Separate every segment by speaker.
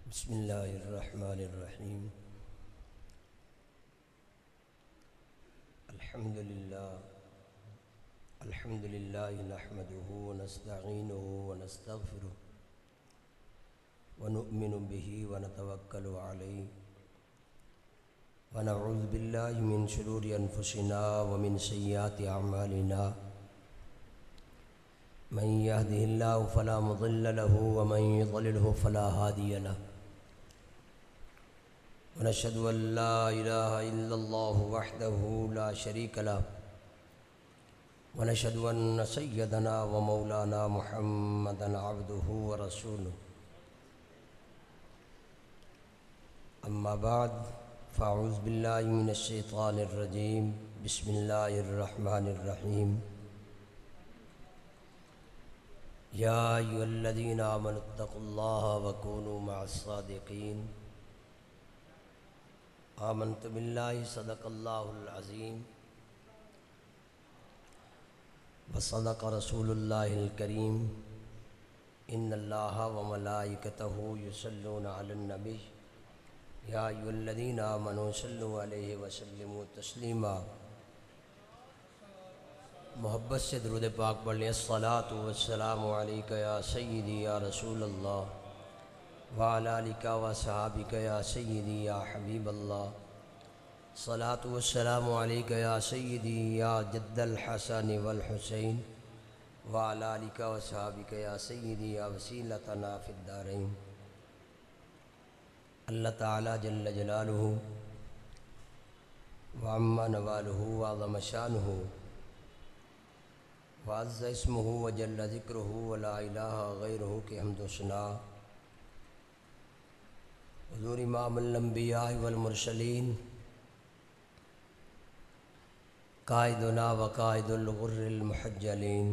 Speaker 1: بسم اللہ الرحمن الرحیم الحمد للہ نحمده ونستعینه ونستغفره ونؤمن به ونتوکل علیہ ونعوذ باللہ من شرور انفسنا ومن سیئات اعمالنا من يهده الله فلا مضل له ومن يضلله فلا هادي له ونشهد أن لا إله إلا الله وحده لا شريك له ونشهد أن سيدنا ومولانا محمدا عبده ورسوله أما بعد فأعوذ بالله من الشيطان الرجيم بسم الله الرحمن الرحيم يا أيها الذين آمنوا اتقوا الله وكونوا مع الصادقين آمنت بالله صدق الله العظيم وصدق رسول الله الكريم إن الله وملائكته يصلون على النبي يا أيها الذين آمنوا صلوا عليه وسلموا تسليما محبت سے درود پاک پڑھ لیں الصلاۃ والسلام علیک یا سیدی یا رسول اللہ وعلی آلک و صحابک یا سیدی یا حبیب اللہ الصلاۃ والسلام علیک یا سیدی یا جد الحسن والحسین وعلی آلک و صحابک یا سیدی یا وسیلتنا فی الدارین۔ اللہ تعالی جل جلالہ وعم نوالہ وعظم شانہ وعز اسمہ وجل ذکرہ ولا الہ غیرہ کے حمد و ثنا حضور امام الانبیاء والمرسلین قائدنا وقائد الغر المحجلین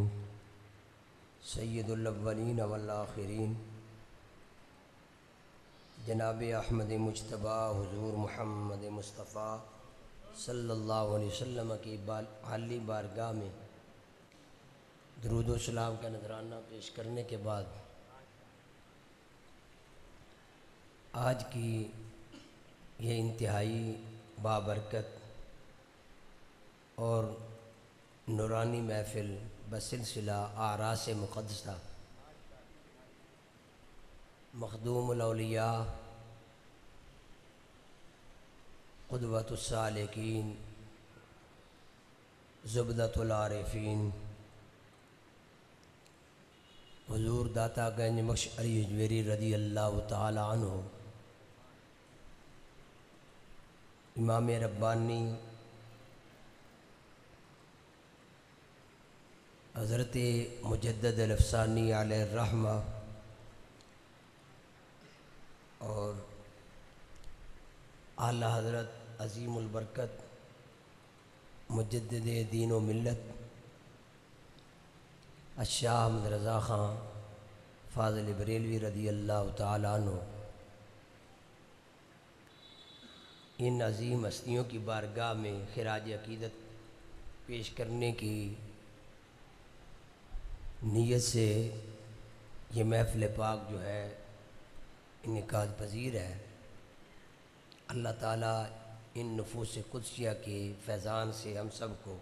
Speaker 1: سید الاولین والآخرین جناب احمد مجتبیٰ حضور محمد مصطفیٰ صلی اللہ علیہ وسلم کی عالی بارگاہ میں درود و سلام کا نذرانہ پیش کرنے کے بعد آج کی یہ انتہائی بابرکت اور نورانی محفل بسلسلہ آراس مقدسہ مخدوم الاولیاء قدوۃ السالکین زبدۃ العارفین حضور داتا گنج بخش علی حجویری رضی اللہ تعالی عنہ امام ربانی حضرت مجدد الافسانی علیہ الرحمہ اور اعلیٰ حضرت عظیم البرکت مجدد دین و ملت الشاہ احمد رضا خان فاضل بریلوی رضی اللہ تعالیٰ عنہ ان عظیم ہستیوں کی بارگاہ میں خراج عقیدت پیش کرنے کی نیت سے یہ محفل پاک جو ہے انعقاد پذیر ہے۔ اللہ تعالیٰ ان نفوس قدسیہ کے فیضان سے ہم سب کو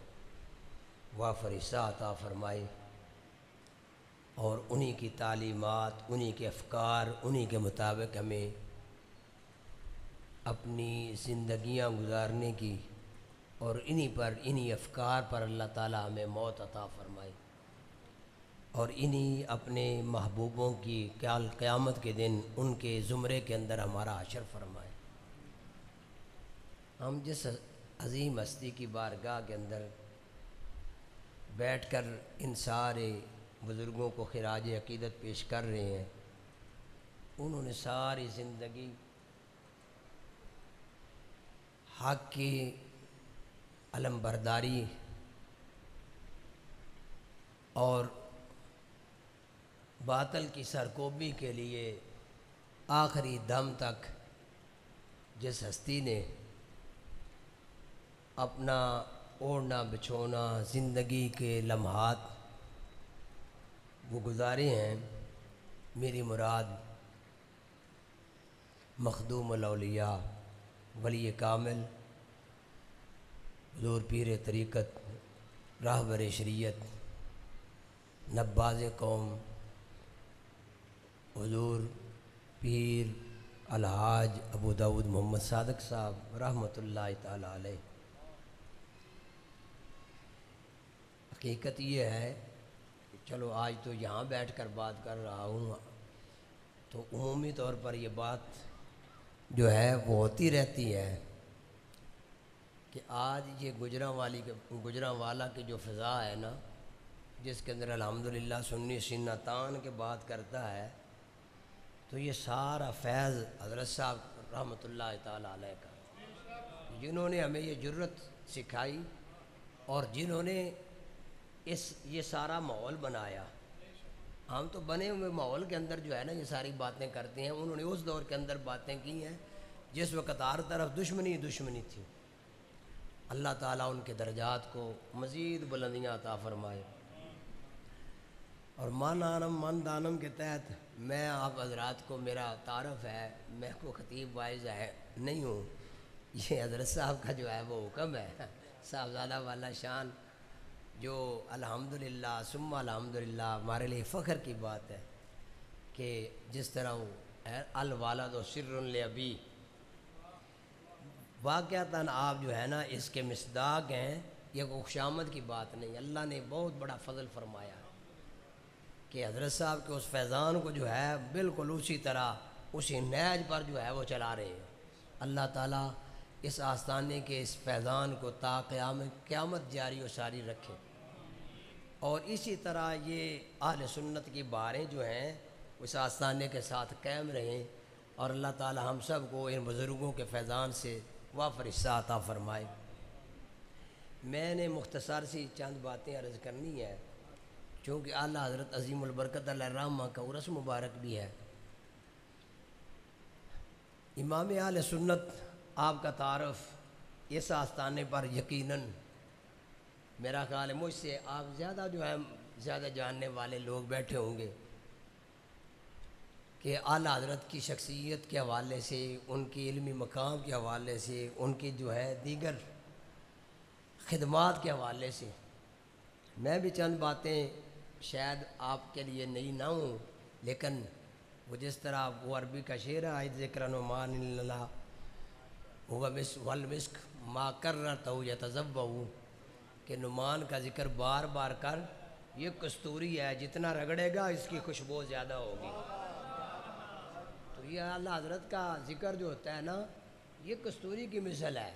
Speaker 1: وافر حصہ عطا فرمائے اور انہی کی تعلیمات، انہی کے افکار، انہی کے مطابق ہمیں اپنی زندگیاں گزارنے کی اور انہی افکار پر اللہ تعالیٰ ہمیں موت عطا فرمائے اور انہی اپنے محبوبوں کی قیامت کے دن ان کے زمرے کے اندر ہمارا حشر فرمائے۔ ہم جس عظیم ہستی کی بارگاہ کے اندر بیٹھ کر ان سارے بزرگوں کو خراج عقیدت پیش کر رہے ہیں، انہوں نے ساری زندگی حق کی علم برداری اور باطل کی سرکوبی کے لیے آخری دم تک جس ہستی نے اپنا اوڑھنا بچھونا زندگی کے لمحات وہ گزارے ہیں، میری مراد مخدوم الاولیاء، ولی کامل، حضور پیر طریقت، راہبر شریعت، نباز قوم، حضور پیر الحاج ابو داود محمد صادق صاحب رحمۃ اللہ تعالی علیہ۔ حقیقت یہ ہے کہ چلو آج تو یہاں بیٹھ کر بات کر رہا ہوں، تو عمومی طور پر یہ بات جو ہے وہ ہوتی رہتی ہے کہ آج یہ گجرانوالا کی جو فضا ہے نا، جس کے اندر الحمدللہ سنی سینہ تان کے بات کرتا ہے، تو یہ سارا فیض حضرت صاحب رحمۃ اللہ تعالی علیہ کا، جنہوں نے ہمیں یہ جرت سکھائی اور جنہوں نے یہ سارا ماحول بنایا۔ ہم تو بنے ہوئے ماحول کے اندر جو ہے نا یہ ساری باتیں کرتے ہیں، انہوں نے اس دور کے اندر باتیں کی ہیں جس وقت ہر طرف دشمنی تھی۔ اللہ تعالیٰ ان کے درجات کو مزید بلندیاں عطا فرمائے۔ اور من دانم کے تحت میں آپ حضرات کو میرا تعارف ہے، میں کو خطیب واعظ نہیں ہوں، یہ حضرت صاحب کا جو ہے وہ حکم ہے، صاحبزادہ والا شان، جو الحمدللہ ثم الحمدللہ ہمارے لیے فخر کی بات ہے کہ جس طرح الوالد سر لابی، واقعتاً آپ جو ہے نا اس کے مصداق ہیں، یہ کوئی خوشامد کی بات نہیں، اللہ نے بہت بڑا فضل فرمایا کہ حضرت صاحب کے اس فیضان کو جو ہے بالکل اسی طرح اسی نہج پر جو ہے وہ چلا رہے ہیں۔ اللہ تعالیٰ اس آستانے کے اس فیضان کو تا قیامت جاری و ساری رکھے، اور اسی طرح یہ اہل سنت کی باریں جو ہیں اس آستانے کے ساتھ قائم رہیں، اور اللہ تعالیٰ ہم سب کو ان بزرگوں کے فیضان سے وافر حصہ عطا فرمائے۔ میں نے مختصر سی چند باتیں عرض کرنی ہے، چونکہ اعلیٰ حضرت عظیم البرکت علیہ الرحمہ کا عرس مبارک بھی ہے۔ امام اہل سنت آپ کا تعارف اس آستانے پر یقیناً میرا خیال ہے مجھ سے آپ زیادہ جاننے والے لوگ بیٹھے ہوں گے کہ اعلیٰ حضرت کی شخصیت کے حوالے سے، ان کی علمی مقام کے حوالے سے، ان کی جو ہے دیگر خدمات کے حوالے سے میں بھی چند باتیں شاید آپ کے لیے نئی نہ ہوں، لیکن وہ جس طرح وہ عربی کا شعر ہے ذکر نعمان اللہ والمسک ما کررتہ یتذبذب، کہ نعمان کا ذکر بار بار کر، یہ کستوری ہے، جتنا رگڑے گا اس کی خوشبو زیادہ ہوگی۔ تو یہ اعلیٰ حضرت کا ذکر جو ہوتا ہے نا، یہ کستوری کی مثل ہے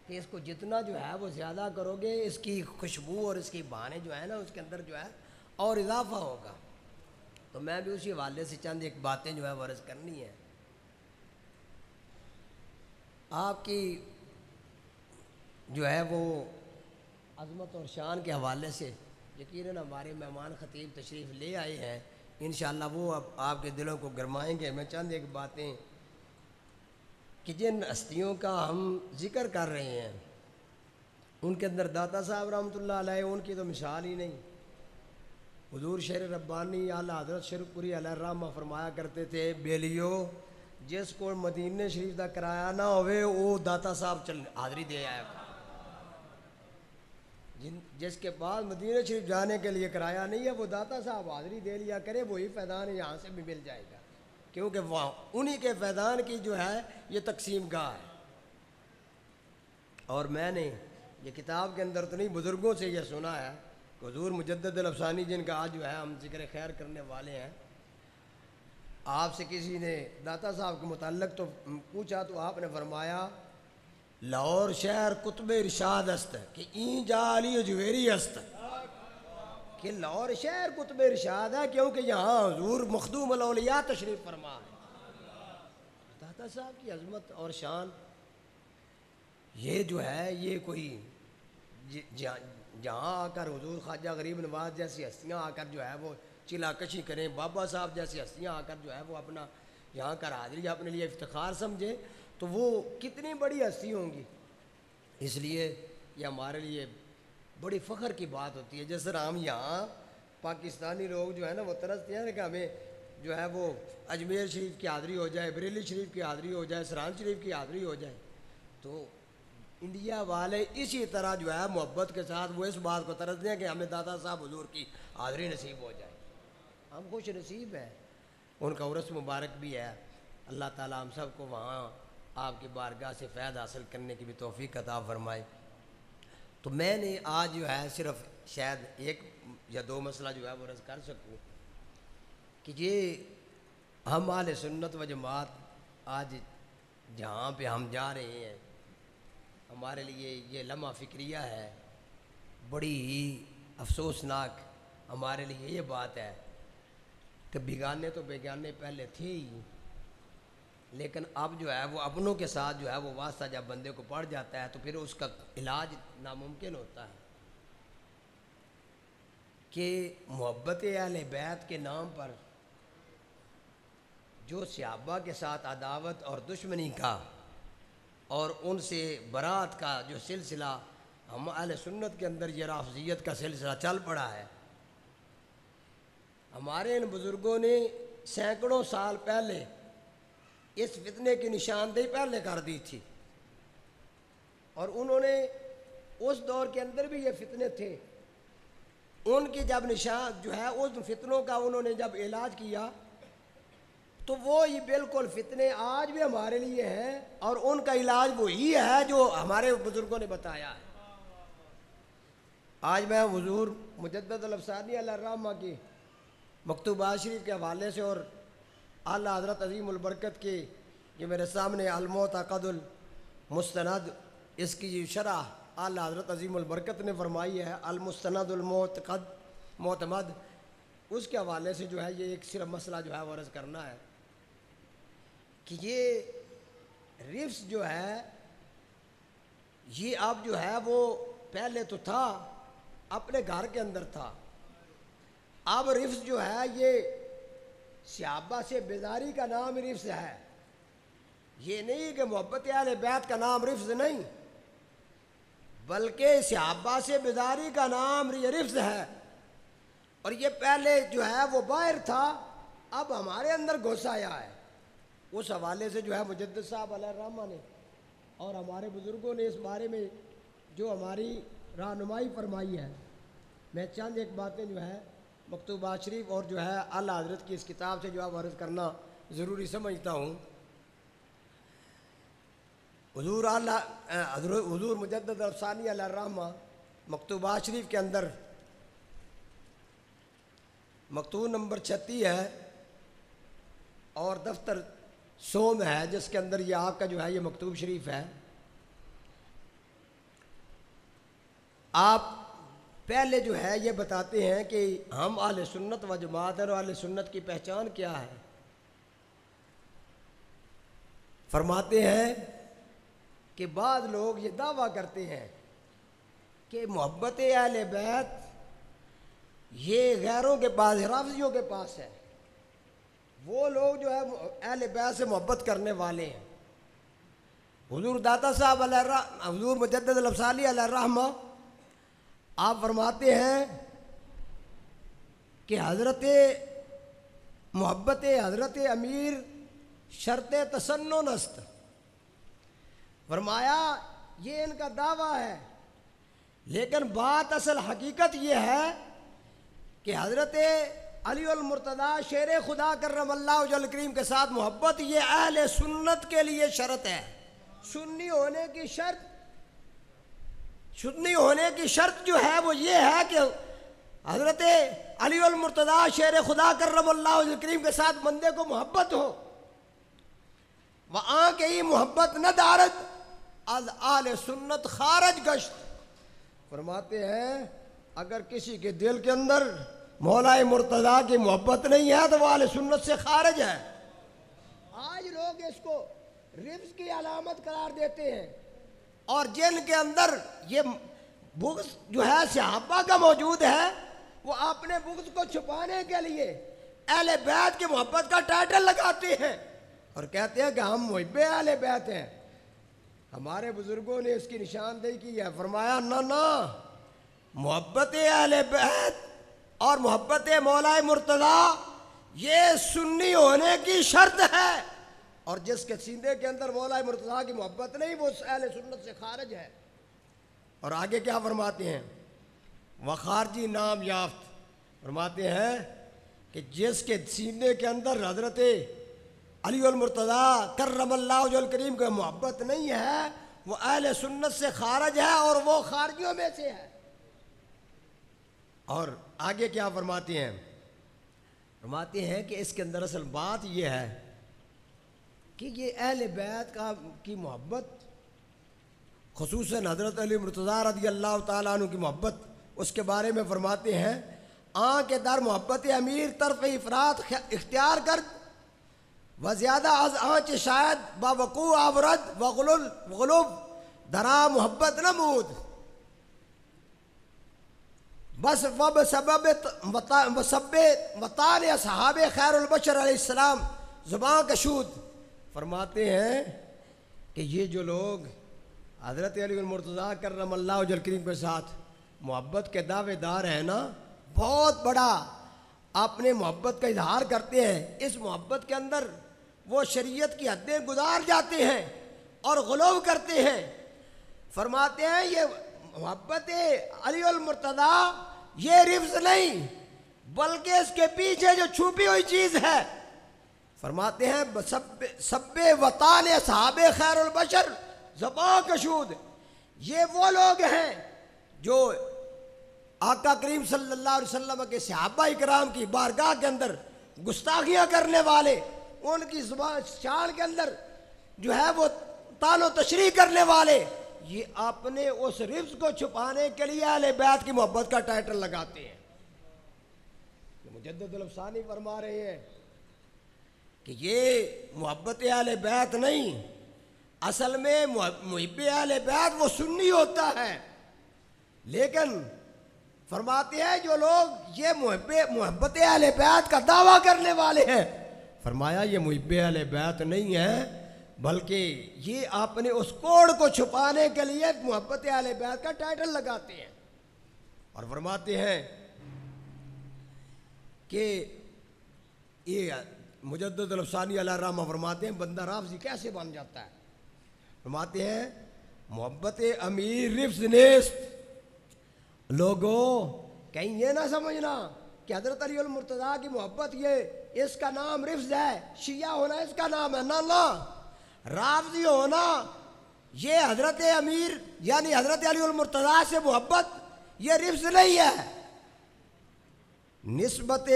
Speaker 1: کہ اس کو جتنا جو ہے وہ زیادہ کرو گے، اس کی خوشبو اور اس کی بہانے جو ہے نا اس کے اندر جو ہے اور اضافہ ہوگا۔ تو میں بھی اسی حوالے سے چند ایک باتیں جو ہے وہ عرض کرنی ہے۔ آپ کی جو ہے وہ عظمت اور شان کے حوالے سے یقیناً ہمارے مہمان خطیب تشریف لے آئے ہیں، انشاءاللہ وہ اب آپ کے دلوں کو گرمائیں گے۔ میں چند ایک باتیں کہ جن ہستیوں کا ہم ذکر کر رہے ہیں ان کے اندر داتا صاحب رحمۃ اللہ علیہ، ان کی تو مثال ہی نہیں۔ حضور شیر ربانی اعلیٰ حضرت شرف پوری علیہ الرحمہ فرمایا کرتے تھے، بیلیو جس کو مدینے شریف دا کرایہ نہ ہوئے وہ داتا صاحب حاضری دے آیا، جس کے پاس مدینہ شریف جانے کے لیے کرایہ نہیں ہے وہ داتا صاحب حاضری دے لیا کرے، وہی فیضان یہاں سے بھی مل جائے گا، کیونکہ وہاں انہی کے فیضان کی جو ہے یہ تقسیم گاہ ہے۔ اور میں نے یہ کتاب کے اندر تو نہیں، بزرگوں سے یہ سنا ہے کہ حضور مجدد الافسانی جن کا آج جو ہے ہم ذکر خیر کرنے والے ہیں، آپ سے کسی نے داتا صاحب کے متعلق تو پوچھا تو آپ نے فرمایا لاہور شہر قطب ارشاد است کہ این جا علی جویری است، کہ لاہور شہر قطب ارشاد ہے کیونکہ یہاں حضور مخدوم الاولیاء تشریف فرما ہے۔ داتا صاحب کی عظمت اور شان یہ جو ہے یہ کوئی جہاں آ کر حضور خواجہ غریب نواز جیسی ہستیاں آ کر جو ہے وہ چلا کشی کریں، بابا صاحب جیسی ہستیاں آ کر جو ہے وہ اپنا یہاں کر حاضری اپنے لیے افتخار سمجھیں تو وہ کتنی بڑی ہستی ہوں گی۔ اس لیے یہ ہمارے لیے بڑی فخر کی بات ہوتی ہے۔ جس طرح ہم یہاں پاکستانی لوگ جو ہے نا وہ ترستے ہیں کہ ہمیں جو ہے وہ اجمیر شریف کی حاضری ہو جائے، بریلی شریف کی حاضری ہو جائے، سرحان شریف کی حاضری ہو جائے، تو انڈیا والے اسی طرح جو ہے محبت کے ساتھ وہ اس بات کو ترستے ہیں کہ ہمیں دادا صاحب حضور کی حاضری نصیب ہو جائے۔ ہم خوش نصیب ہیں، ان کا عرس مبارک بھی ہے۔ اللہ تعالیٰ ہم سب کو وہاں آپ کی بارگاہ سے فیض حاصل کرنے کی بھی توفیق عطا فرمائے۔ تو میں نے آج جو ہے صرف شاید ایک یا دو مسئلہ جو ہے وہ عرض کر سکوں کہ یہ ہم اہل سنت و جماعت آج جہاں پہ ہم جا رہے ہیں، ہمارے لیے یہ لمحہ فکریہ ہے، بڑی ہی افسوسناک ہمارے لیے یہ بات ہے کہ بیگانے تو بیگانے پہلے تھے ہی، لیکن اب جو ہے وہ اپنوں کے ساتھ جو ہے وہ واسطہ جب بندے کو پڑ جاتا ہے تو پھر اس کا علاج ناممکن ہوتا ہے کہ محبت اہل بیت کے نام پر جو صحابہ کے ساتھ عداوت اور دشمنی کا اور ان سے برات کا جو سلسلہ ہم اہل سنت کے اندر یہ رافضیت کا سلسلہ چل پڑا ہے، ہمارے ان بزرگوں نے سینکڑوں سال پہلے اس فتنے کی نشاندہی پہلے کر دی تھی، اور انہوں نے اس دور کے اندر بھی یہ فتنے تھے، ان کی جب نشان جو ہے اس فتنوں کا انہوں نے جب علاج کیا تو وہ یہ بالکل فتنے آج بھی ہمارے لیے ہیں، اور ان کا علاج وہی ہے جو ہمارے بزرگوں نے بتایا ہے۔ آج میں حضور مجدد الافسانی علیہ الرحمہ کی مکتوبات شریف کے حوالے سے اور اعلیٰ حضرت عظیم البرکت کے یہ میرے سامنے المعتقد المستند، اس کی شرح اعلیٰ حضرت عظیم البرکت نے فرمائی ہے، المستند المعتقد معتمد، اس کے حوالے سے جو ہے یہ ایک صرف مسئلہ جو ہے وہ عرض کرنا ہے کہ یہ رفس جو ہے یہ اب جو ہے وہ پہلے تو تھا اپنے گھر کے اندر تھا، اب رفس جو ہے یہ صحابہ سے بیزاری کا نام رفس ہے، یہ نہیں کہ محبت اہل بیت کا نام رفس نہیں، بلکہ صحابہ سے بیزاری کا نام یہ رفس ہے، اور یہ پہلے جو ہے وہ باہر تھا، اب ہمارے اندر گھس آیا ہے۔ اس حوالے سے جو ہے مجدد صاحب علیہ الرحمہ نے اور ہمارے بزرگوں نے اس بارے میں جو ہماری رہنمائی فرمائی ہے، میں چند ایک باتیں جو ہے مکتوبات شریف اور جو ہے اعلیٰ حضرت کی اس کتاب سے جو ہے عرض کرنا ضروری سمجھتا ہوں۔ حضور مجدد الافسانی علیہ الرحمہ مکتوبات شریف کے اندر مکتوب نمبر 36 ہے اور دفتر 100 میں ہے، جس کے اندر یہ آپ کا جو ہے یہ مکتوب شریف ہے۔ آپ پہلے جو ہے یہ بتاتے ہیں کہ ہم اہل سنت و جماعت اور اہل سنت کی پہچان کیا ہے، فرماتے ہیں کہ بعض لوگ یہ دعویٰ کرتے ہیں کہ محبت اہل بیت یہ غیروں کے پاس، رافضیوں کے پاس ہے، وہ لوگ جو ہے اہل بیت سے محبت کرنے والے ہیں۔ حضور داتا صاحب حضور مجدد الافسانی علیہ الرحمہ آپ فرماتے ہیں کہ محبت حضرت امیر شرط تسنن است، فرمایا یہ ان کا دعویٰ ہے، لیکن بات اصل حقیقت یہ ہے کہ حضرت علی المرتضیٰ شیر خدا کرم اللہ وجہ الکریم کے ساتھ محبت یہ اہل سنت کے لیے شرط ہے۔ سنی ہونے کی شرط جو ہے وہ یہ ہے کہ حضرت علی المرتضیٰ شیر خدا کرم اللہ وجہ الکریم کے ساتھ بندے کو محبت ہو، وہاں کے ہی محبت نہ دارد از اہل سنت خارج گشت، فرماتے ہیں اگر کسی کے دل کے اندر مولا مرتضیٰ کی محبت نہیں ہے تو وہ اہل سنت سے خارج ہے۔ آج لوگ اس کو رفض کی علامت قرار دیتے ہیں، اور جن کے اندر یہ بغض جو ہے صحابہ کا موجود ہے وہ اپنے بغض کو چھپانے کے لیے اہل بیت کی محبت کا ٹائٹل لگاتے ہیں اور کہتے ہیں کہ ہم محب اہل بیت ہیں۔ ہمارے بزرگوں نے اس کی نشاندہی کی ہے، فرمایا نہ محبت اہل بیت اور محبت مولا مرتضیٰ یہ سنی ہونے کی شرط ہے، اور جس کے سینے کے اندر مولا مرتضیٰ کی محبت نہیں وہ اہل سنت سے خارج ہے۔ اور آگے کیا فرماتے ہیں؟ وخارجی نام یافت، فرماتے ہیں کہ جس کے سینے کے اندر حضرت علی المرتضیٰ کرم اللہ وجہ الکریم کو محبت نہیں ہے وہ اہل سنت سے خارج ہے اور وہ خارجیوں میں سے ہے۔ اور آگے کیا فرماتے ہیں؟ فرماتے ہیں کہ اس کے اندر اصل بات یہ ہے کہ یہ اہل بیت کی محبت، خصوصاً حضرت علی مرتضیٰ رضی اللہ تعالیٰ عنہ کی محبت، اس کے بارے میں فرماتے ہیں کے در محبت امیر طرف افراد اختیار کر و زیادہ از آنچ شاید با وقوع آورد و غلوب درا محبت نمود بس و بسبب وطال اصحاب خیر البشر علیہ السلام زبان کشود۔ فرماتے ہیں کہ یہ جو لوگ حضرت علی المرتضیٰ کرم اللہ وجہ الکریم کے ساتھ محبت کے دعوے دار ہیں نا، بہت بڑا اپنے محبت کا اظہار کرتے ہیں، اس محبت کے اندر وہ شریعت کی حدیں گزار جاتے ہیں اور غلو کرتے ہیں۔ فرماتے ہیں یہ محبت علی المرتضیٰ یہ رفض نہیں بلکہ اس کے پیچھے جو چھپی ہوئی چیز ہے، فرماتے ہیں سب وطان اصحاب خیر البشر زبان کشود، یہ وہ لوگ ہیں جو آقا کریم صلی اللہ علیہ وسلم کے صحابہ کرام کی بارگاہ کے اندر گستاخیاں کرنے والے، ان کی زبان شان کے اندر جو ہے وہ طعن و تشریح کرنے والے، یہ اپنے اس رفض کو چھپانے کے لیے اہل بیت کی محبت کا ٹائٹل لگاتے ہیں۔ مجدد الافسانی فرما رہے ہیں کہ یہ محبت اہل بیت نہیں، اصل میں محب اہل بیت وہ سنی ہوتا ہے، لیکن فرماتے ہیں جو لوگ یہ محبت اہل بیت کا دعویٰ کرنے والے ہیں، فرمایا یہ محب اہل بیت نہیں ہے بلکہ یہ اپنے اس کوڑ کو چھپانے کے لیے محبت اہل بیت کا ٹائٹل لگاتے ہیں۔ اور فرماتے ہیں کہ یہ مجدد الافسانی علیہ الرحمہ فرماتے ہیں بندہ رافضی کیسے بن جاتا ہے؟ فرماتے ہیں محبت امیر رفض نیست، لوگوں کہیں یہ نہ سمجھنا کہ حضرت علی المرتضیٰ کی محبت یہ اس کا نام رفض ہے، شیعہ ہونا اس کا نام ہے، نہ رافضی ہونا یہ حضرت امیر یعنی حضرت علی المرتضیٰ سے محبت یہ رفض نہیں ہے۔ نسبت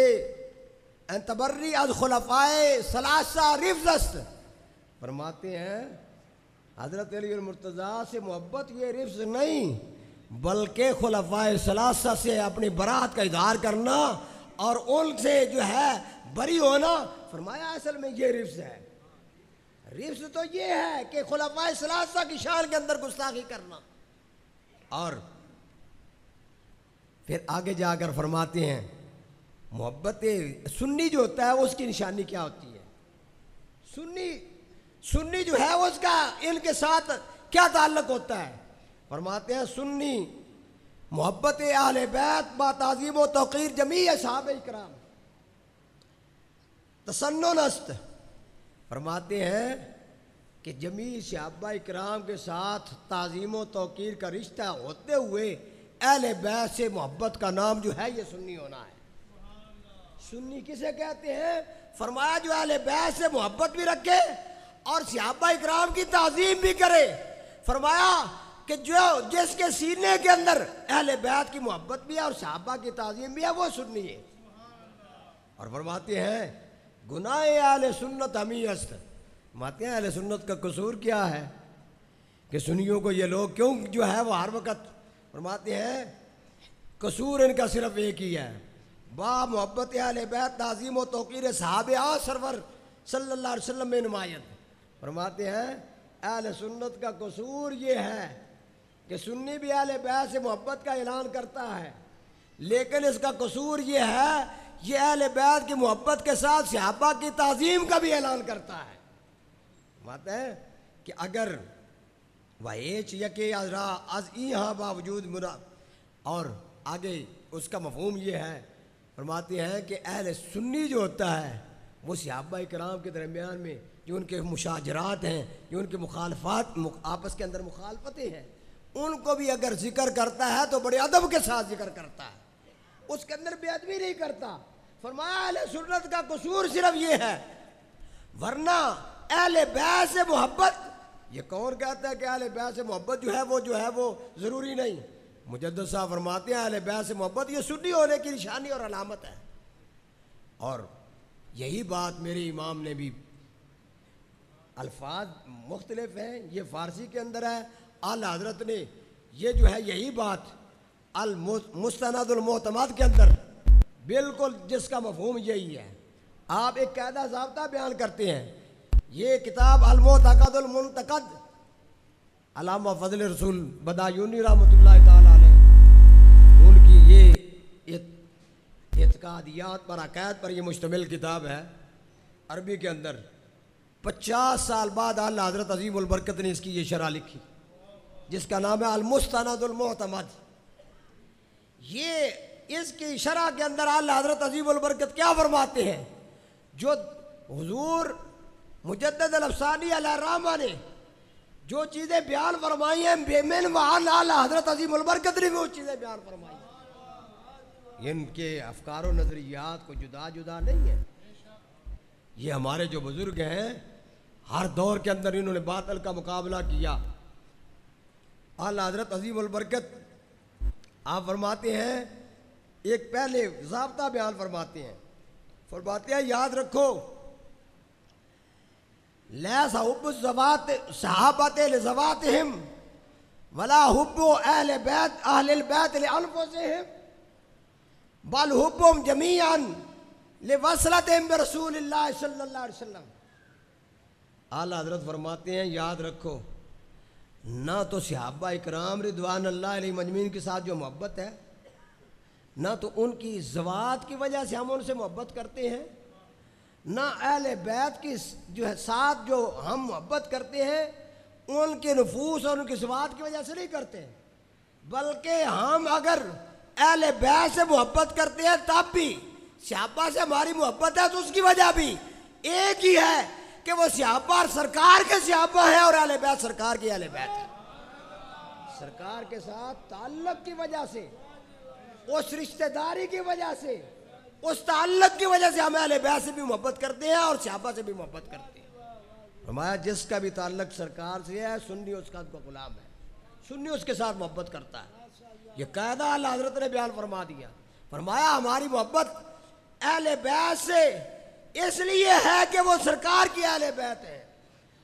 Speaker 1: تبری از خلفائے ثلاثہ رفض است، فرماتے ہیں حضرت علی المرتضیٰ سے محبت یہ رفض نہیں بلکہ خلفائے ثلاثہ سے اپنی برات کا اظہار کرنا اور ان سے جو ہے بری ہونا، فرمایا اصل میں یہ رفض ہے۔ رفض تو یہ ہے کہ خلفائے ثلاثہ کی شان کے اندر گستاخی کرنا۔ اور پھر آگے جا کر فرماتے ہیں محبت سنی جو ہوتا ہے اس کی نشانی کیا ہوتی ہے؟ سنی جو ہے اس کا ان کے ساتھ کیا تعلق ہوتا ہے؟ فرماتے ہیں سنی محبت اہل بیت با تعظیم و توقیر جمیع اصحاب کرام تسنن است، فرماتے ہیں کہ جمیع صحابہ کرام کے ساتھ تعظیم و توقیر کا رشتہ ہوتے ہوئے اہل بیت سے محبت کا نام جو ہے یہ سنی ہونا ہے۔ سنی کسے کہتے ہیں؟ فرمایا جو اہل بیت سے محبت بھی رکھے اور صحابہ کرام کی تعظیم بھی کرے، فرمایا کہ جو جس کے سینے کے اندر اہل بیت کی محبت بھی ہے اور صحابہ کی تعظیم بھی ہے وہ سنی ہے۔ اور فرماتے ہیں گناہ اہل سنت ہمی است، فرماتے ہیں اہل سنت کا قصور کیا ہے کہ سنیوں کو یہ لوگ کیوں جو ہے وہ ہر وقت، فرماتے ہیں قصور ان کا صرف ایک ہی ہے، با محبت اہل بیت تعظیم و توقیر صحابہ سرور صلی اللہ علیہ وسلم میں نمایت، فرماتے ہیں اہل سنت کا قصور یہ ہے کہ سنی بھی اہل بیت سے محبت کا اعلان کرتا ہے لیکن اس کا قصور یہ ہے یہ اہل بیت کی محبت کے ساتھ صحابہ کی تعظیم کا بھی اعلان کرتا ہے۔ بات ہے کہ اگر وہیچ یکی از ایہاں باوجود مراد، اور آگے اس کا مفہوم یہ ہے
Speaker 2: فرماتے ہیں کہ اہل سنی جو ہوتا ہے وہ صحابہ کرام کے درمیان میں جو ان کے مشاجرات ہیں، جو ان کے مخالفات آپس کے اندر مخالفتیں ہیں، ان کو بھی اگر ذکر کرتا ہے تو بڑے ادب کے ساتھ ذکر کرتا ہے، اس کے اندر بے ادبی نہیں کرتا۔ فرمایا اہل سنت کا قصور صرف یہ ہے، ورنہ اہل بیت سے محبت، یہ کون کہتا ہے کہ اہل بیت سے محبت جو ہے وہ ضروری نہیں؟ مجدد صاحب فرماتے ہیں اہل بیت سے محبت یہ سنی ہونے کی نشانی اور علامت ہے، اور یہی بات میرے امام نے بھی، الفاظ مختلف ہیں، یہ فارسی کے اندر ہے، اعلیٰ حضرت نے یہ جو ہے یہی بات المستند المعتمد کے اندر بالکل جس کا مفہوم یہی ہے، آپ ایک قاعدہ ضابطہ بیان کرتے ہیں۔ یہ کتاب المعتقد المنتقد علامہ فضل رسول بدایونی رحمۃ اللہ تعالیٰ علیہ، ان کی یہ اعتقادیات پر عقائد پر یہ مشتمل کتاب ہے عربی کے اندر۔ 50 سال بعد اعلیٰ حضرت عظیم البرکت نے اس کی یہ شرح لکھی جس کا نام ہے المستند المعتمد۔ یہ اس کی شرح کے اندر اعلیٰ حضرت عظیم البرکت کیا فرماتے ہیں؟ جو حضور مجدد الافسانی علیہ الرحمہ نے جو چیزیں بیان فرمائی ہیں بے من وعن اعلیٰ حضرت عظیم البرکت نے بھی وہ چیزیں بیان فرمائی ہیں۔ ان کے افکار و نظریات کو جدا جدا نہیں ہے، یہ ہمارے جو بزرگ ہیں ہر دور کے اندر انہوں نے باطل کا مقابلہ کیا۔ اعلیٰ حضرت عظیم البرکت آپ فرماتے ہیں، ایک پہلے ضابطہ بیان فرماتے ہیں، فرماتے ہیں یاد رکھو لیس حب الزوات صحابت لزواتہم ولا حب اہل بیت اہل البیت لانفسہم بل حبهم جمیعا لوصلتہم برسول اللہ صلی اللہ علیہ وسلم۔ اعلیٰ حضرت فرماتے ہیں یاد رکھو، نہ تو صحابہ اکرام رضوان اللہ علیہ مجمعین کے ساتھ جو محبت ہے، نہ تو ان کی ذوات کی وجہ سے ہم ان سے محبت کرتے ہیں، نہ اہل بیت کی جو ہے ساتھ جو ہم محبت کرتے ہیں ان کے نفوس اور ان کی ذوات کی وجہ سے نہیں کرتے ہیں، بلکہ ہم اگر اہل بیت سے محبت کرتے ہیں تب بھی صحابہ سے ہماری محبت ہے تو اس کی وجہ بھی ایک ہی ہے کہ وہ صحابہ سرکار کے صحابہ ہیں اور اہل بیت سرکار کی اہل بیت ہے۔ سرکار کے ساتھ تعلق کی وجہ سے، اس رشتہ داری کی وجہ سے، اس تعلق کی وجہ سے ہم اہل بیت سے بھی محبت کرتے ہیں اور صحابہ سے بھی محبت کرتے ہیں۔ ہمارا جس کا بھی تعلق سرکار سے ہے سنی اس کا غلام ہے، سنی اس کے ساتھ محبت کرتا ہے۔ یہ قاعدہ اعلیٰ حضرت نے بیان فرما دیا، فرمایا ہماری محبت اہل بیت سے اس لیے ہے کہ وہ سرکار کی اہل بیت ہے،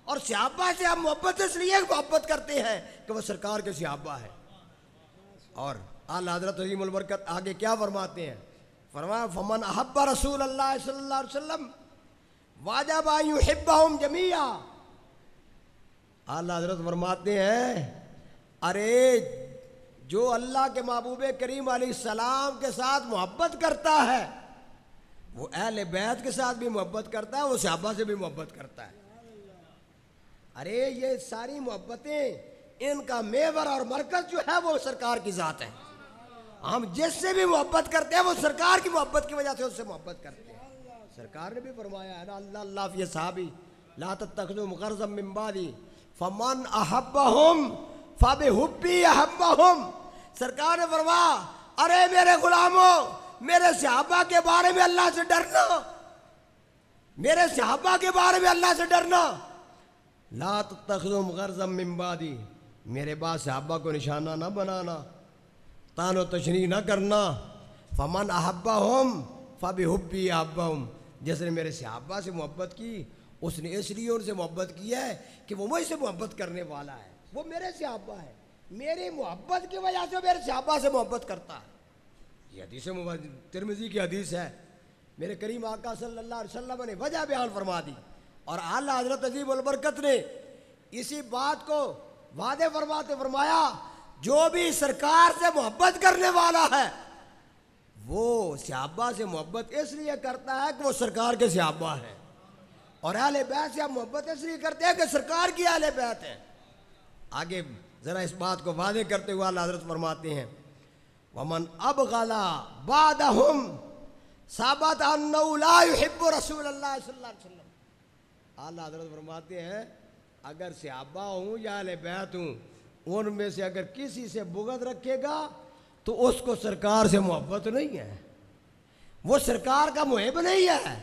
Speaker 2: اور صحابہ سے ہم محبت اس لیے محبت کرتے ہیں کہ وہ سرکار کے صحابہ ہیں۔ اور اعلیٰ حضرت عظیم البرکت آگے کیا فرماتے ہیں؟ فرمایا فمن احب رسول اللہ صلی اللہ علیہ وسلم واجب ان یحبہم جمیعا۔ اعلیٰ حضرت فرماتے ہیں ارے جو اللہ کے محبوب کریم علیہ السلام کے ساتھ محبت کرتا ہے وہ اہل بیت کے ساتھ بھی محبت کرتا ہے، وہ صحابہ سے بھی محبت کرتا ہے۔ ارے یہ ساری محبتیں ان کا محور اور مرکز جو ہے وہ سرکار کی ذات ہے، ہم جس سے بھی محبت کرتے ہیں وہ سرکار کی محبت کی وجہ سے اس سے محبت کرتے ہیں۔ سرکار نے بھی فرمایا ہے نا اللہ فی صحابی لا تتخذوا غرضا من بعدی فمن احبہم فبحبی احبہم۔ سرکار نے فرمایا ارے میرے غلاموں، میرے صحابہ کے بارے میں اللہ سے ڈرنا، میرے صحابہ کے بارے میں اللہ سے ڈرنا۔ لا تتخذوا غرضا من بعدی، میرے بعد صحابہ کو نشانہ نہ بنانا، تان و تشریح نہ کرنا۔ فمن احبہم فبحبی احبہم، جس نے میرے صحابہ سے محبت کی اس نے اس لیے ان سے محبت کی ہے کہ وہ مجھ سے محبت کرنے والا ہے، وہ میرے صحابہ ہے، میری محبت کی وجہ سے میرے صحابہ سے محبت کرتا ہے۔ یہ حدیث ترمذی کی حدیث ہے، میرے کریم آقا صلی اللہ علیہ وسلم نے وجہ بیان فرما دی، اور اعلیٰ حضرت عظیم البرکت نے اسی بات کو واضح فرماتے فرمایا جو بھی سرکار سے محبت کرنے والا ہے وہ صحابہ سے محبت اس لیے کرتا ہے کہ وہ سرکار کے صحابہ ہیں، اور اہل بیت سے ہم محبت اس لیے کرتے ہیں کہ سرکار کی اہل بیت ہے۔ آگے ذرا اس بات کو واضح کرتے ہوئے اعلیٰ حضرت فرماتے ہیں وَمَنْ أَبْغَضَ بَعْدَهُمْ ثابت انہ لا یحب رسول اللہ صلی اللہ علیہ وسلم. اعلیٰ حضرت فرماتے ہیں اگر صحابہ ہوں یا اہل بیت ہوں ان میں سے اگر کسی سے بغض رکھے گا تو اس کو سرکار سے محبت نہیں ہے، وہ سرکار کا محب نہیں ہے.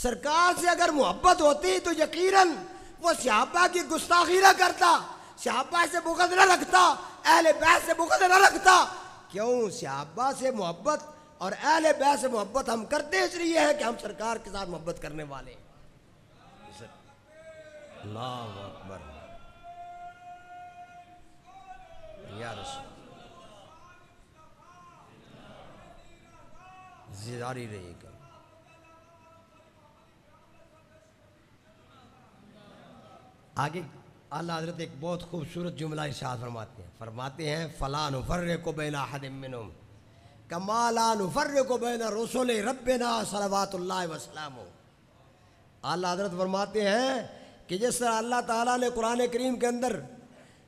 Speaker 2: سرکار سے اگر محبت ہوتی تو یقیناً وہ صحابہ کی گستاخی نہ کرتا، صحابہ سے بغض نہ رکھتا، اہل بیت سے بغض نہ رکھتا. کیوں؟ صحابہ سے محبت اور اہل بیت سے محبت ہم کرتے اس لیے ہے کہ ہم سرکار کے ساتھ محبت کرنے والے ہیں. اللہ اکبر یا رسول جاری رہے گا. آگے اعلیٰ حضرت ایک بہت خوبصورت جملہ ارشاد فرماتے ہیں فَلَا نُفَرِّقُ بَيْنَ أَحَدٍ مِّنْهُمْ كَمَا لَا نُفَرِّقُ بَيْنَ رُسُلِ رَبِّنَا صلوات اللہ وسلامہ. اعلیٰ حضرت فرماتے ہیں کہ جس طرح اللہ تعالیٰ نے قرآن کریم کے اندر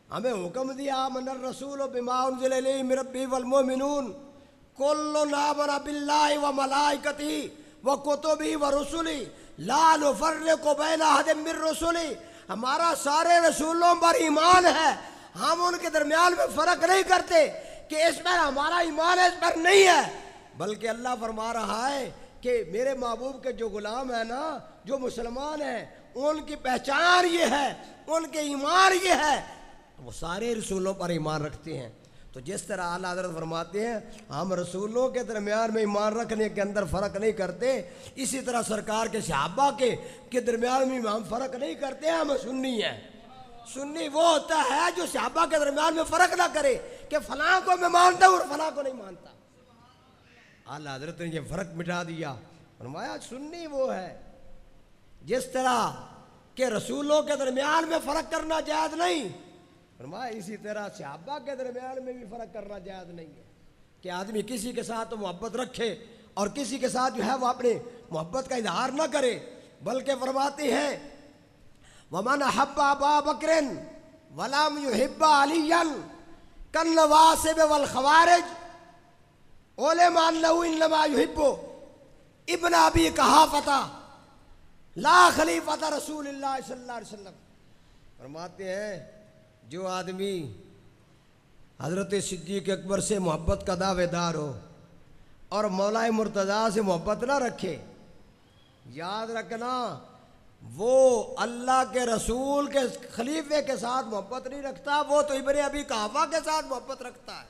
Speaker 2: ہمیں حکم دیا آمن الرسول بما انزل الیہ من ربہ والمؤمنون کل آمن باللہ وملائکتہ وکتبہ ورسلہ لا نفرق بین احد من رسلہ. ہمارا سارے رسولوں پر ایمان ہے، ہم ان کے درمیان میں فرق نہیں کرتے کہ اس پر ہمارا ایمان ہے اس پر نہیں ہے، بلکہ اللہ فرما رہا ہے کہ میرے محبوب کے جو غلام ہیں نا، جو مسلمان ہیں، ان کی پہچان یہ ہے، ان کے ایمان یہ ہے، وہ سارے رسولوں پر ایمان رکھتے ہیں. تو جس طرح اعلیٰ حضرت فرماتے ہیں ہم رسولوں کے درمیان میں ایمان رکھنے کے اندر فرق نہیں کرتے، اسی طرح سرکار کے صحابہ کے درمیان میں ہم فرق نہیں کرتے. ہم سنی ہیں. سنی وہ ہوتا ہے جو صحابہ کے درمیان میں فرق نہ کرے کہ فلاں کو میں مانتا ہوں اور فلاں کو نہیں مانتا. اعلیٰ حضرت نے یہ فرق مٹا دیا. فرمایا سنی وہ ہے جس طرح کہ رسولوں کے درمیان میں فرق کرنا جائز نہیں، فرمایا اسی طرح صحابہ کے درمیان میں بھی فرق کرنا جائز نہیں ہے کہ آدمی کسی کے ساتھ تو محبت رکھے اور کسی کے ساتھ جو ہے وہ اپنے محبت کا اظہار نہ کرے. بلکہ فرماتے ہیں وَمَنْ أَحَبَّ أَبَا بَكْرٍ وَلَمْ يُحِبَّ عَلِيًّا كَالنَّوَاسِبِ وَالْخَوَارِجِ عُلِمَ أَنَّهُ إِنَّمَا يُحِبُّ ابن ابی قحافہ لا خلیفۃ رسول اللہ صلی اللہ علیہ وسلم. فرماتے ہیں جو آدمی حضرت صدیق اکبر سے محبت کا دعوے دار ہو اور مولا مرتضیٰ سے محبت نہ رکھے، یاد رکھنا وہ اللہ کے رسول کے خلیفے کے ساتھ محبت نہیں رکھتا، وہ تو ابن ابی قحافہ کے ساتھ محبت رکھتا ہے.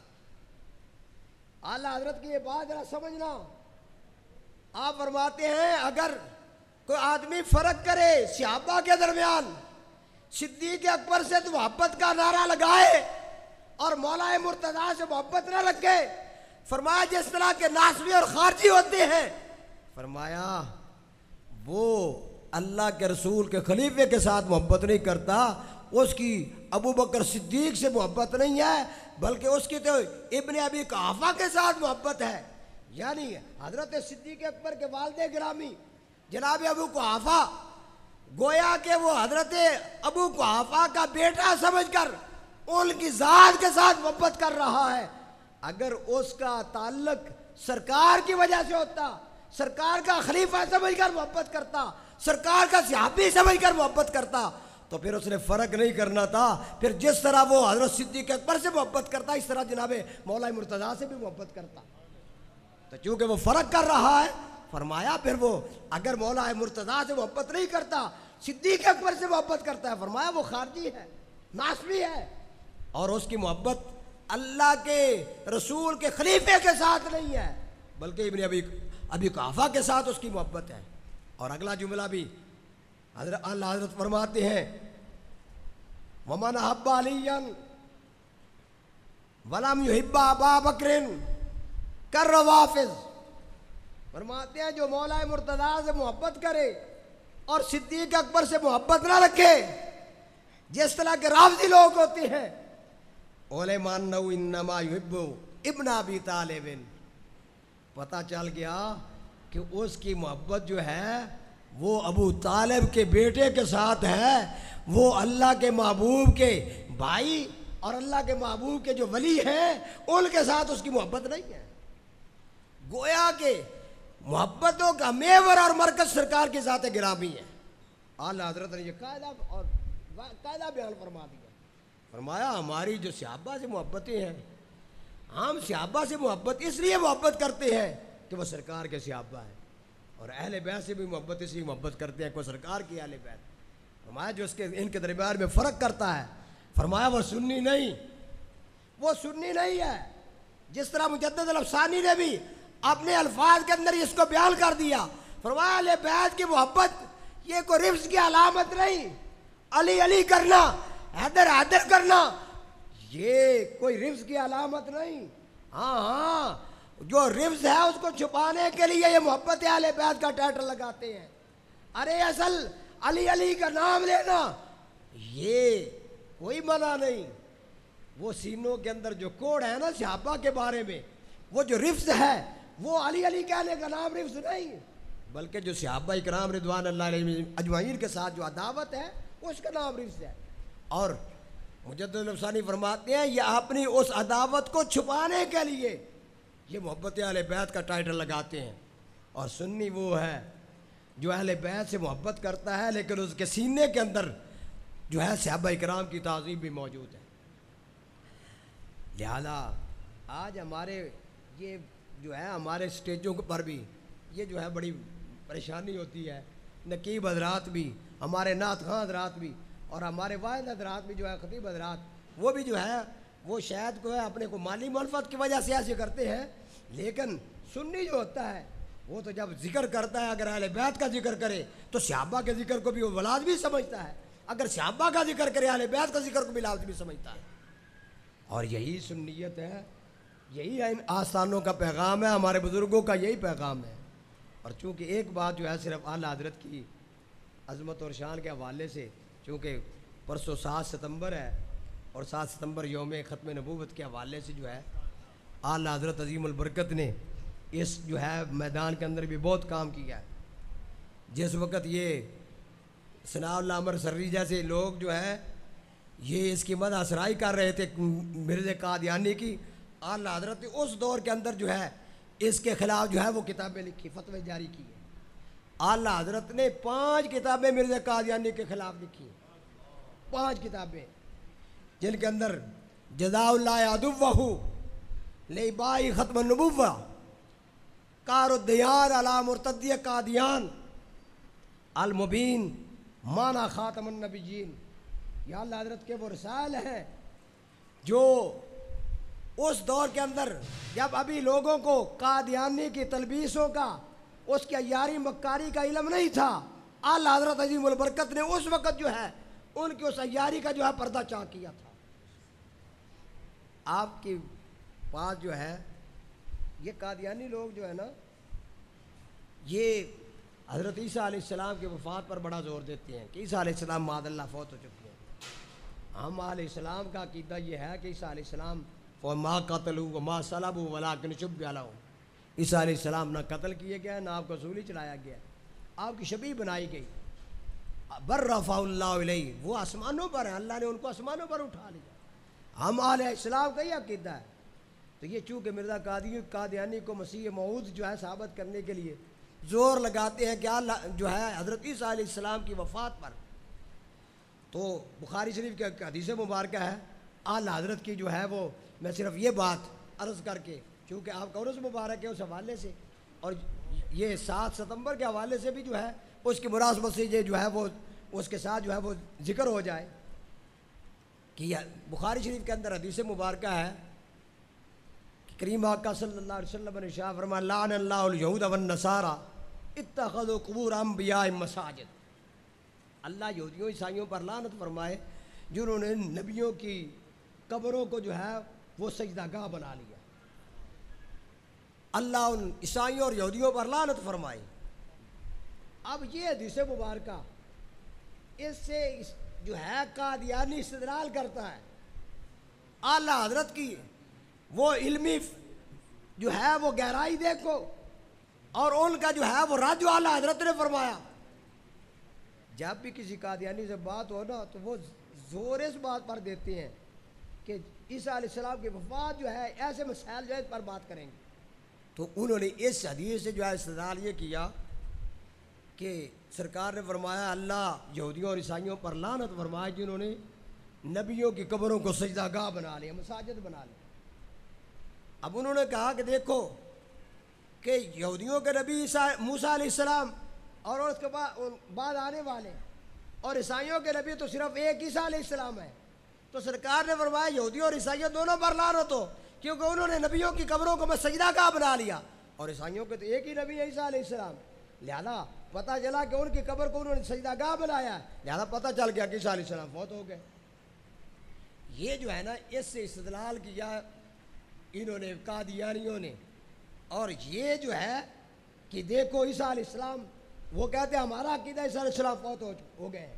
Speaker 2: اعلیٰ حضرت کی یہ بات ذرا سمجھنا. آپ فرماتے ہیں اگر کوئی آدمی فرق کرے صحابہ کے درمیان، صدیق اکبر سے تو محبت کا نعرہ لگائے اور مولا مرتضیٰ سے محبت نہ رکھے، فرمایا جس طرح کے ناسبی اور خارجی ہوتے ہیں، فرمایا وہ اللہ کے رسول کے خلیفے کے ساتھ محبت نہیں کرتا، اس کی ابو بکر صدیق سے محبت نہیں ہے بلکہ اس کی تو ابن ابی قحافہ کے ساتھ محبت ہے. یعنی حضرت صدیق اکبر کے والد گرامی جناب ابو قحافہ گویا کہ وہ حضرت ابو قحافہ کا بیٹا سمجھ کر ان کی ذات کے ساتھ محبت کر رہا ہے. اگر اس کا تعلق سرکار کی وجہ سے ہوتا، سرکار کا خلیفہ سمجھ کر محبت کرتا، سرکار کا صحابی سمجھ کر محبت کرتا، تو پھر اس نے فرق نہیں کرنا تھا. پھر جس طرح وہ حضرت صدیق اکبر سے محبت کرتا اس طرح جناب مولا مرتضیٰ سے بھی محبت کرتا. تو چونکہ وہ فرق کر رہا ہے، فرمایا پھر وہ اگر مولا مرتضیٰ سے محبت نہیں کرتا، صدیق اکبر سے محبت کرتا ہے، فرمایا وہ خارجی ہے، ناسبی ہے، اور اس کی محبت اللہ کے رسول کے خلیفے کے ساتھ نہیں ہے بلکہ ابن ابی قحافہ کے ساتھ اس کی محبت ہے. اور اگلا جملہ بھی اللہ حضرت فرماتے ہیں وَمَنْ أَحَبَّ عَلِيًّا وَلَمْ يُحِبَّ أَبَا بَكْرٍ كَالرَّوَافِضِ. فرماتے ہیں جو مولا مرتضیٰ سے محبت کرے اور صدیق اکبر سے محبت نہ رکھے جس طرح کے رافضی لوگ ہوتے ہیں، عُلِمَ أَنَّهُ إِنَّمَا يُحِبُّ ابن ابی طالب. پتہ چل گیا کہ اس کی محبت جو ہے وہ ابو طالب کے بیٹے کے ساتھ ہے، وہ اللہ کے محبوب کے بھائی اور اللہ کے محبوب کے جو ولی ہیں ان کے ساتھ اس کی محبت نہیں ہے. گویا کہ محبتوں کا محور اور مرکز سرکار کی ذات گرامی ہے۔ اعلیٰ حضرت نے یہ قاعدہ بیان فرما دیا، فرمایا ہماری جو صحابہ سے محبتیں ہیں، ہم صحابہ سے محبت اس لیے محبت کرتے ہیں کہ وہ سرکار کے صحابہ ہیں، اور اہل بیت سے بھی محبت اس لیے محبت کرتے ہیں کہ وہ سرکار کی اہل بیت۔ فرمایا جو ان کے درمیان میں فرق کرتا ہے، فرمایا وہ سنی نہیں، وہ سنی نہیں ہے۔ جس طرح مجدد الافسانی نے بھی اپنے الفاظ کے اندر اس کو بیان کر دیا، فرمایا اہل بیت کی محبت یہ کوئی رفض کی علامت نہیں، علی علی کرنا، حیدر حیدر کرنا یہ کوئی رفض کی علامت نہیں۔ ہاں جو رفض ہے اس کو چھپانے کے لیے یہ محبت اہل بیت کا ٹائٹل لگاتے ہیں۔ ارے اصل علی علی کا نام لینا یہ کوئی منع نہیں، وہ سینوں کے اندر جو کوڑ ہے نا صحابہ کے بارے میں، وہ جو رفض ہے وہ علی علی کہنے کا نام رفض نہیں، بلکہ جو صحابہ اکرام رضوان اللہ علیہ اجمعین کے ساتھ جو عداوت ہے اس کا نام رفض ہے۔ اور مجدد الافسانی فرماتے ہیں یہ اپنی اس عداوت کو چھپانے کے لیے یہ محبت اہل بیت کا ٹائٹل لگاتے ہیں۔ اور سنی وہ ہے جو اہل بیت سے محبت کرتا ہے لیکن اس کے سینے کے اندر جو ہے صحابہ اکرام کی تعظیم بھی موجود ہے۔ لہذا آج ہمارے یہ جو ہے ہمارے اسٹیجوں پر بھی یہ جو ہے بڑی پریشانی ہوتی ہے، نقیب حضرات بھی، ہمارے نعت خواں حضرات بھی، اور ہمارے واحد حضرات بھی جو ہے خطیب حضرات، وہ بھی جو ہے وہ شاید کو ہے اپنے کو مالی منفعت کی وجہ سے ایسے کرتے ہیں، لیکن سنی جو ہوتا ہے وہ تو جب ذکر کرتا ہے، اگر اہل بیت کا ذکر کرے تو صحابہ کے ذکر کو بھی وہ لازمی سمجھتا ہے، اگر صحابہ کا ذکر کرے اہل بیت کا ذکر کو بھی لازمی سمجھتا ہے۔ اور یہی سنیت ہے، یہی ہے ان آستانوں کا پیغام ہے، ہمارے بزرگوں کا یہی پیغام ہے۔ اور چونکہ ایک بات جو ہے صرف اعلیٰ حضرت کی عظمت اور شان کے حوالے سے، چونکہ پرسوں 7 ستمبر ہے اور 7 ستمبر یوم ختم نبوت کے حوالے سے جو ہے اعلیٰ حضرت عظیم البرکت نے اس جو ہے میدان کے اندر بھی بہت کام کیا ہے۔ جس وقت یہ ثناء اللہ عمر سری جیسے لوگ جو ہے یہ اس کی مدح سرائی کر رہے تھے مرزا قادیانی کی، اعلیٰ حضرت نے اس دور کے اندر جو ہے اس کے خلاف جو ہے وہ کتابیں لکھی، فتوے جاری کی ہیں۔ اعلیٰ حضرت نے 5 کتابیں مرزا قادیانی کے خلاف لکھی ہیں، 5 کتابیں، جن کے اندر جزاء اللہ عدوہ لإباء ختم النبوہ، کار الدیار علی مرتدی قادیان، المبین مانا خاتم النبیین، یہ اعلیٰ حضرت کے وہ رسائل ہیں جو اس دور کے اندر جب ابھی لوگوں کو قادیانی کی تلبیسوں کا، اس کی عیاری مکاری کا علم نہیں تھا، اعلیٰ حضرت عظیم البرکت نے اس وقت جو ہے ان کی اس عیاری کا جو ہے پردہ چاک کیا تھا۔ آپ کی بات جو ہے یہ قادیانی لوگ جو ہے نا یہ حضرت عیسیٰ علیہ السلام کی وفات پر بڑا زور دیتے ہیں کہ عیسیٰ علیہ السلام معاذ اللہ فوت ہو چکے ہیں۔ ہم علیہ السلام کا عقیدہ یہ ہے کہ عیسیٰ علیہ السلام وما قتلوا وما صلبوا ولکن شبہ لهم، عیسیٰ علیہ السلام نہ قتل کیے گئے نہ آپ کو سولی چلایا گیا، آپ کی شبیہ بنائی گئی، بر رفع اللہ علیہ، وہ آسمانوں پر ہیں، اللہ نے ان کو آسمانوں پر اٹھا لیا۔ ہم علیہ السلام کا یہ عقیدہ ہے۔ تو یہ چونکہ مرزا قادیانی کو مسیح موعود جو ہے ثابت کرنے کے لیے زور لگاتے ہیں کہ اللہ جو ہے حضرت عیسیٰ علیہ السلام کی وفات پر، تو بخاری شریف کے حدیث مبارکہ ہے اعلیٰ حضرت کی جو ہے وہ، میں صرف یہ بات عرض کر کے، چونکہ آپ کا عرس مبارک ہے اس حوالے سے، اور یہ 7 ستمبر کے حوالے سے بھی جو ہے اس کی مناسبت سے یہ جو ہے وہ اس کے ساتھ جو ہے وہ ذکر ہو جائے کہ بخاری شریف کے اندر حدیث مبارکہ ہے کہ کریم آقا صلی اللہ علیہ وسلم نے ارشاد فرمایا لعن اللہ الیہود والنصارى اتخذوا قبور انبیاء مساجد، اللہ یہودیوں عیسائیوں پر لعنت فرمائے جنہوں نے نبیوں کی قبروں کو جو ہے وہ سجدہ گاہ بنا لیا۔ اللہ ان عیسائیوں اور یہودیوں پر لعنت فرمائے۔ اب یہ حدیث مبارکہ اس سے جو ہے قادیانی استدلال کرتا ہے، اعلیٰ حضرت کی وہ علمی جو ہے وہ گہرائی دیکھو، اور ان کا جو ہے وہ رد اعلیٰ حضرت نے فرمایا۔ جب بھی کسی قادیانی سے بات ہو نا تو وہ زور اس بات پر دیتے ہیں کہ عیسیٰ علیہ السلام کی وفات جو ہے ایسے مسائل جو ہے اس پر بات کریں گے، تو انہوں نے اس حدیث سے جو ہے استدلال یہ کیا کہ سرکار نے فرمایا اللہ یہودیوں اور عیسائیوں پر لعنت فرمائے جنہوں نے نبیوں کی قبروں کو سجدہ گاہ بنا لیا، مساجد بنا لیا۔ اب انہوں نے کہا کہ دیکھو کہ یہودیوں کے نبی موسیٰ علیہ السلام اور اس کے بعد آنے والے، اور عیسائیوں کے نبی تو صرف ایک عیسیٰ علیہ السلام ہے۔ تو سرکار نے فرمایا یہودیوں اور عیسائیوں دونوں پر لعنت ہو، کیونکہ انہوں نے نبیوں کی قبروں کو سجدہ گاہ بنا لیا، اور عیسائیوں کے تو ایک ہی نبی ہے عیسیٰ علیہ السلام۔ لہذا پتہ چلا کہ ان کی قبر کو انہوں نے سجدہ گاہ بنایا ہے، لہذا پتہ چل گیا کہ عیسیٰ علیہ السلام فوت ہو گئے۔ یہ جو ہے نا اس سے استدلال کیا انہوں نے قادیانیوں نے، اور یہ جو ہے کہ دیکھو عیسیٰ علیہ السلام، وہ کہتے ہیں ہمارا عقیدہ عیسیٰ علیہ السلام فوت ہو گئے ہیں،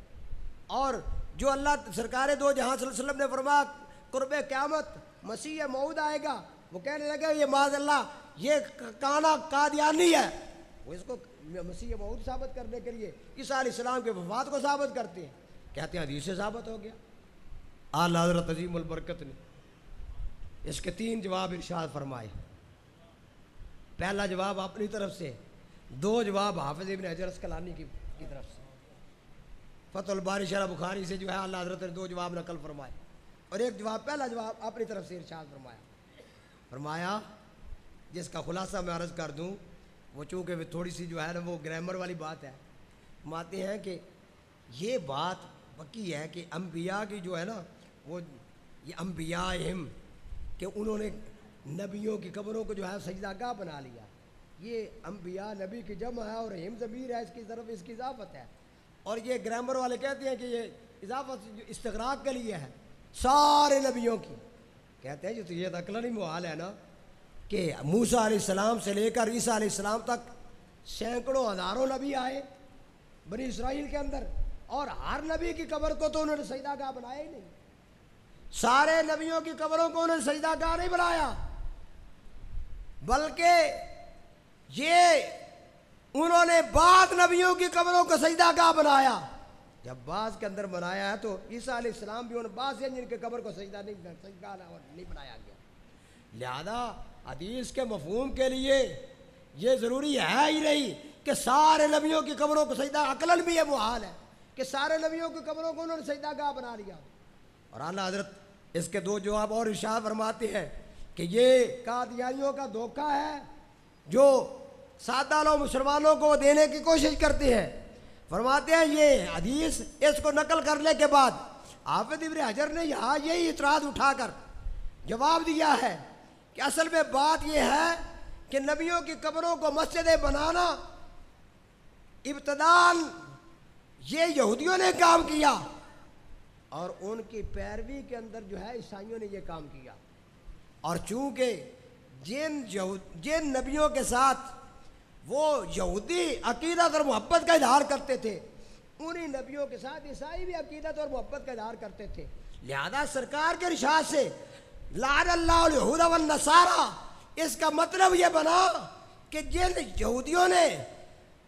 Speaker 2: اور جو اللہ سرکار دو جہاں صلی اللہ علیہ وسلم نے فرمایا قرب قیامت مسیح موعود آئے گا، وہ کہنے لگے یہ معاذ اللہ یہ کانا قادیانی ہے، وہ اس کو مسیح موعود ثابت کرنے کے لیے عیسیٰ علیہ السلام کے وفات کو ثابت کرتے ہیں، کہتے ہیں حدیث سے ثابت ہو گیا۔ اعلیٰ حضرت عظیم البرکت نے اس کے 3 جواب ارشاد فرمائے۔ پہلا جواب اپنی طرف سے، 2 جواب حافظ ابن حجر اسقلانی کی طرف سے۔ فتح الباری شرح بخاری سے جو ہے اعلیٰ حضرت نے 2 جواب نقل فرمائے، اور ایک جواب پہلا جواب اپنی طرف سے ارشاد فرمایا جس کا خلاصہ میں عرض کر دوں، وہ چونکہ تھوڑی سی جو ہے نا وہ گرامر والی بات ہے، مانتے ہیں کہ یہ بات پکی ہے کہ انبیاء کی جو ہے نا وہ یہ انبیاء کہ انہوں نے نبیوں کی قبروں کو جو ہے سجدہ گاہ بنا لیا، یہ انبیاء نبی کی جمع ہے، اور ہم ضمیر ہے اس کی طرف اس کی اضافت ہے، اور یہ گرامر والے کہتے ہیں کہ یہ اضافت استغراق کے لیے ہے سارے نبیوں کی، کہتے ہیں تو یہ عقلانی محال ہے نا کہ موسیٰ علیہ السلام سے لے کر عیسیٰ علیہ السلام تک سینکڑوں ہزاروں نبی آئے بنی اسرائیل کے اندر، اور ہر نبی کی قبر کو تو انہوں نے سجدہ گاہ بنایا ہی نہیں، سارے نبیوں کی قبروں کو انہوں نے سجدہ گاہ نہیں بنایا، بلکہ یہ انہوں نے بعض نبیوں کی قبروں کو سجدہ گاہ بنایا۔ جب بعض کے اندر بنایا ہے تو عیسیٰ علیہ السلام بھی ان بعض ہیں جن کے قبر کو سجدہ نہیں بنایا گیا، لہذا حدیث کے مفہوم کے لیے یہ ضروری ہے ہی نہیں کہ سارے نبیوں کی قبروں کو سجدہ، عقلاً بھی یہ محال ہے کہ سارے نبیوں کی قبروں کو انہوں نے سجدہ گاہ بنا لیا۔ اور اعلیٰ حضرت اس کے 2 جواب اور ارشاد فرماتے ہیں کہ یہ قادیانیوں کا دھوکہ ہے جو سادہ لوگ مسلمانوں کو دینے کی کوشش کرتے ہیں۔ فرماتے ہیں یہ حدیث اس کو نقل کرنے کے بعد حافظ ابن حجر نے یہاں یہی اعتراض اٹھا کر جواب دیا ہے کہ اصل میں بات یہ ہے کہ نبیوں کی قبروں کو مسجدیں بنانا ابتداءً یہ یہودیوں نے کام کیا، اور ان کی پیروی کے اندر جو ہے عیسائیوں نے یہ کام کیا، اور چونکہ جن نبیوں کے ساتھ وہ یہودی عقیدت اور محبت کا اظہار کرتے تھے، انہی نبیوں کے ساتھ عیسائی بھی عقیدت اور محبت کا اظہار کرتے تھے، لہذا سرکار کے ارشاد سے لعن اللہ الیہود والنصارى، اس کا مطلب یہ بنا کہ جن یہودیوں نے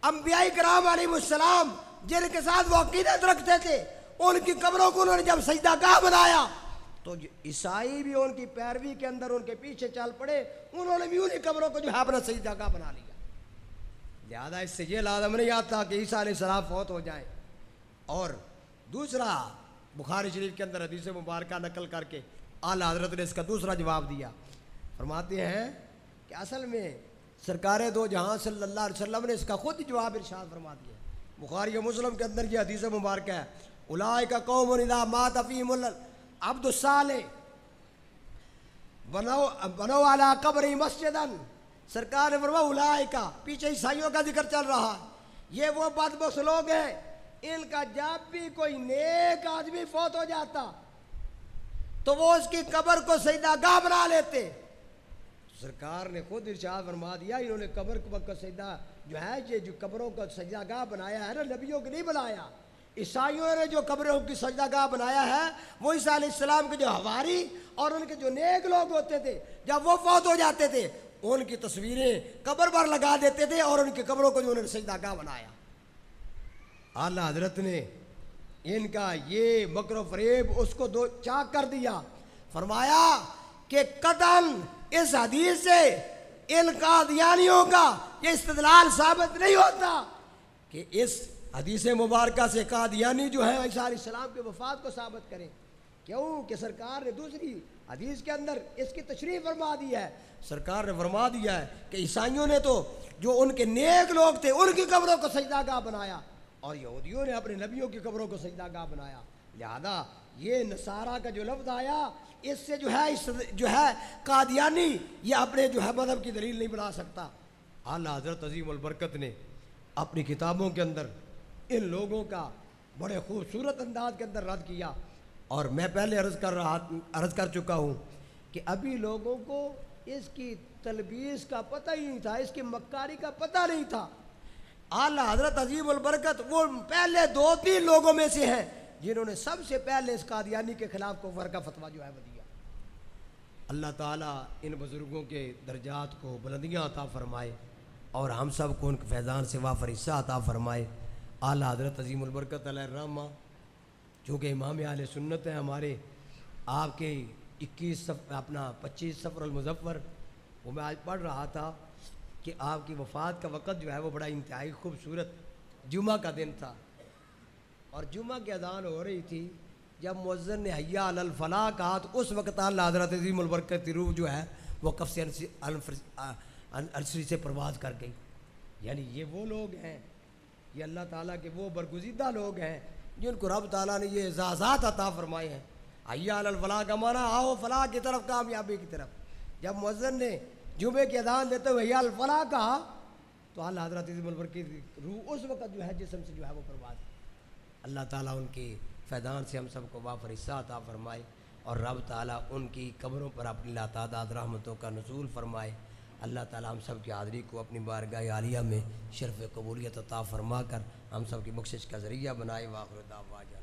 Speaker 2: انبیاء کرام علیہ السلام جن کے ساتھ وہ عقیدت رکھتے تھے ان کی قبروں کو انہوں نے جب سجدہ گاہ بنایا تو عیسائی بھی ان کی پیروی کے اندر ان کے پیچھے چل پڑے، انہوں نے بھی انہی قبروں کو جو ہے اپنا سجدہ گاہ بنا لیا۔ لہذا اس سے یہ لازم نہیں آتا کہ عیسیٰ علیہ السلام فوت ہو جائیں۔ اور دوسرا بخاری شریف کے اندر حدیث مبارکہ نقل کر کے اعلیٰ حضرت نے اس کا دوسرا جواب دیا، فرماتے ہیں کہ اصل میں سرکار دو جہاں صلی اللہ علیہ وسلم نے اس کا خود جواب ارشاد فرما دیا۔ بخاری و مسلم کے اندر یہ حدیث مبارکہ ہے، اولئک قوم اذا مات فیہم العبد الصالح بنوا علی قبر مسجدا، سرکار نے فرمایا اولئک، پیچھے عیسائیوں کا ذکر چل رہا ہے، یہ وہ بدبخت لوگ ہیں ان کا جب بھی کوئی نیک آدمی فوت ہو جاتا تو وہ اس کی قبر کو سجدہ گاہ بنا لیتے۔ سرکار نے خود ارشاد فرما دیا انہوں نے قبر کو سجدہ جو ہے یہ جو قبروں کا سجدہ گاہ بنایا ہے نا، نبیوں کی نہیں بنایا، عیسائیوں نے جو قبروں کی سجدہ گاہ بنایا ہے وہ عیسیٰ علیہ السلام کے جو حواری اور ان کے جو نیک لوگ ہوتے تھے جب وہ فوت ہو جاتے تھے ان کی تصویریں قبر پر لگا دیتے تھے اور ان کی قبروں کو جو انہوں نے سجدہ گاہ بنایا۔ اعلیٰ حضرت نے ان کا یہ مکر و فریب اس کو دو چاک کر دیا، فرمایا کہ قطعاً اس حدیث سے ان قادیانیوں کا یہ استدلال ثابت نہیں ہوتا کہ اس حدیث مبارکہ سے قادیانی جو ہے عیسیٰ علیہ السلام کے وفات کو ثابت کریں. کیوں کہ سرکار نے دوسری حدیث کے اندر اس کی تشریح فرما دی ہے. سرکار نے فرما دیا ہے کہ عیسائیوں نے تو جو ان کے نیک لوگ تھے ان کی قبروں کو سجدہ گاہ بنایا اور یہودیوں نے اپنے نبیوں کی قبروں کو سجدہ گاہ بنایا. لہذا یہ نصارہ کا جو لفظ آیا اس سے جو ہے قادیانی یہ اپنے جو ہے مذہب کی دلیل نہیں بنا سکتا. اعلیٰ حضرت عظیم البرکت نے اپنی کتابوں کے اندر ان لوگوں کا بڑے خوبصورت انداز کے اندر رد کیا. اور میں پہلے عرض کر چکا ہوں کہ ابھی لوگوں کو اس کی تلبیس کا پتہ ہی نہیں تھا, اس کی مکاری کا پتہ نہیں تھا. اعلیٰ حضرت عظیم البرکت وہ پہلے 2-3 لوگوں میں سے ہیں جنہوں نے سب سے پہلے اس قادیانی کے خلاف کفر کا فتویٰ جو ہے وہ دیا. اللہ تعالیٰ ان بزرگوں کے درجات کو بلندیاں عطا فرمائے اور ہم سب کو ان کے فیضان سے وافر حصہ عطا فرمائے. اعلیٰ حضرت عظیم البرکت علیہ الرحمہ چونکہ امام اہل سنت ہیں ہمارے, آپ کے 25 صفر المظفر وہ میں آج پڑھ رہا تھا کہ آپ کی وفات کا وقت جو ہے وہ بڑا انتہائی خوبصورت جمعہ کا دن تھا اور جمعہ کی اذان ہو رہی تھی. جب مؤذن نے حی علی الفلاح کہا تو اس وقت اعلیٰ حضرت عظیم البرکت کی روح جو ہے وہ کف سے الفری سے پرواز کر گئی. یعنی یہ وہ لوگ ہیں, یہ اللہ تعالیٰ کے وہ برگزیدہ لوگ ہیں جن کو رب تعالیٰ نے یہ اعزازات عطا فرمائے ہیں. حی علی الفلاح کا معنی آؤ فلاح کی طرف, کامیابی کی طرف. جب مؤذن نے جمعے کی اذان دیتے ہوئے حی علی الفلاح کہا تو اعلیٰ حضرت عظیم البرکت کی روح اس وقت جو ہے جسم سے جو ہے وہ پرواز. اللہ تعالیٰ ان کی فیضان سے ہم سب کو وافر حصہ عطا فرمائے اور رب تعالیٰ ان کی قبروں پر اپنی لاتعداد رحمتوں کا نزول فرمائے. اللہ تعالیٰ ہم سب کی حاضری کو اپنی بارگاہ عالیہ میں شرف قبولیت عطا فرما کر ہم سب کی بخشش کا ذریعہ بنائے. وآخر دعوانا